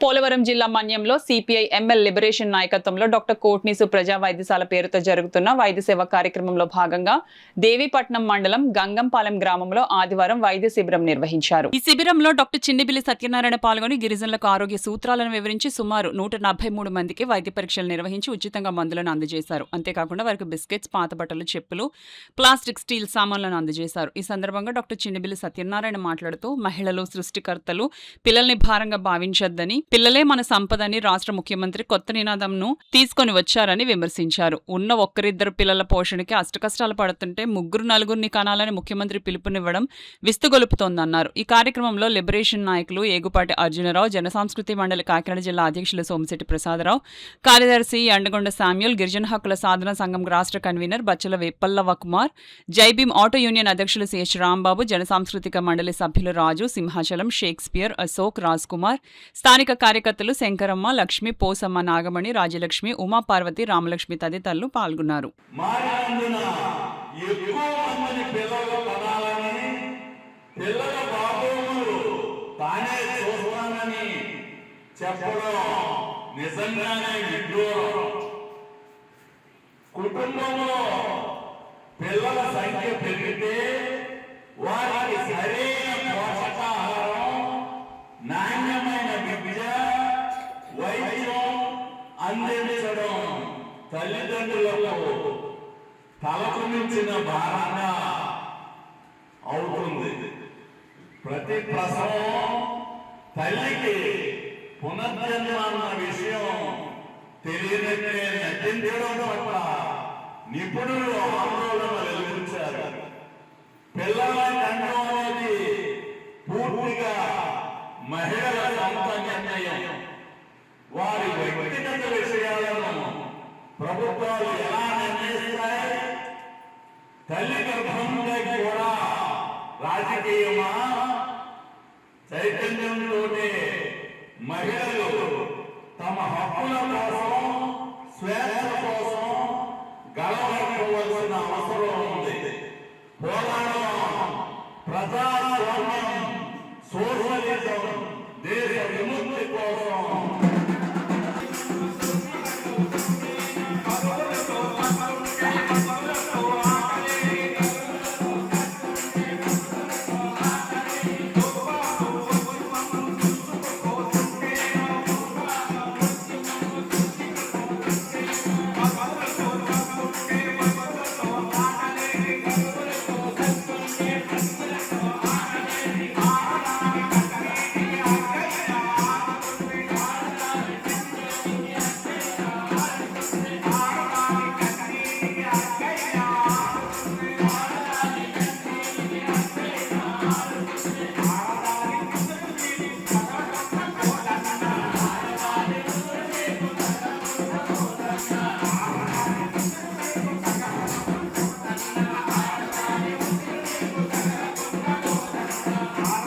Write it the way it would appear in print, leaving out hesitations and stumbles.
పోలవరం జిల్లా మన్యంలో CPI ML liberation నాయకత్వంలో డాక్టర్ కోట్నీసు ప్రజా వైద్యశాల పేరుతో జరుగుతున్న వైద్య సేవ కార్యక్రమంలో భాగంగా దేవీపట్నం మండలం గంగంపాలెం గ్రామంలో ఆదివారం వైద్య శిబిరం నిర్వహించారు. ఈ శిబిరంలో డాక్టర్ చిన్నిబిల్లి సత్యనారాయణ పాల్గొని గిరిజనులకు ఆరోగ్య సూత్రాలను వివరించి సుమారు 143 మందికి వైద్య పరీక్షలు నిర్వహించి ఉచితంగా మందులను అందజేశారు. అంతేకాకుండా వారికి బిస్కెట్స్, పాత బట్టలు, చెప్పులు, ప్లాస్టిక్, స్టీల్ సామాన్లను అందజేశారు. ఈ సందర్భంగా డాక్టర్ చిన్నిబిల్లి సత్యనారాయణ మాట్లాడుతూ మహిళలు సృష్టికర్తలు, పిల్లల్ని భారంగా భావించొద్దని, పిల్లలే మన సంపదని రాష్ట్ర ముఖ్యమంత్రి కొత్త నినాదంను తీసుకొని వచ్చారని విమర్శించారు. ఉన్న ఒక్కరిద్దరు పిల్లల పోషణకి అష్టకష్టాలు పడుతుంటే ముగ్గురు నలుగురిని కనాలని ముఖ్యమంత్రి పిలుపునివ్వడం విస్తుగొలుపుతోందన్నారు. ఈ కార్యక్రమంలో లిబరేషన్ నాయకులు ఏగుపాటి అర్జునరావు, జనసాంస్కృతి మండలి కాకినాడ జిల్లా అధ్యక్షులు సోమిశెట్టి ప్రసాదరావు, కార్యదర్శి ఎండగొండ శామ్యూల్, గిరిజన హక్కుల సాధన సంఘం రాష్ట్ర కన్వీనర్ బచ్చల వేపల్లవ కుమార్, జైభీం ఆటో యూనియన్ అధ్యక్షులు సిహెచ్ రాంబాబు, జనసాంస్కృతిక మండలి సభ్యులు రాజు, సింహాచలం, షేక్స్పియర్, అశోక్, రాజ్ కుమార్, స్థానిక కార్యకర్తలు శంకరమ్మ, లక్ష్మి, పోసమ్మ, నాగమణి, రాజలక్ష్మి, ఉమాపార్వతి, రామలక్ష్మి తదితరులు పాల్గొన్నారు. కుటుంబంలో పిల్లల సంఖ్య పెరిగితే వారికి సరైన పోషకాహారం, నాణ్యమైన విద్య, వైద్యం అందించడం తల్లిదండ్రులకు తలకు మించిన భారంగా అవుతుంది. ప్రతి ప్రసవం తల్లికి పునర్జన్మ అన్న విషయం తెలియనట్టే నటించడం పట్ల నిపుణులు ఆందోళన వెలువరించారు. పిల్లల కంఠం అనేది పూర్తిగా మహిళల సొంత నిర్ణయం. వారి వ్యక్తిగత విషయాలను ప్రభుత్వాలు ఎలా నిర్ణయిస్తాయి? తల్లి గర్భంలో కూడా రాజకీయమా? చైతన్యంతో మహిళలు తమ హక్కుల కోసం, స్వేచ్ఛ కోసం గలవలసిన అవసరం ఉంది. పోరాటం, ప్రజాస్వామ్యం, సోషలిజం, దేశ విముక్తి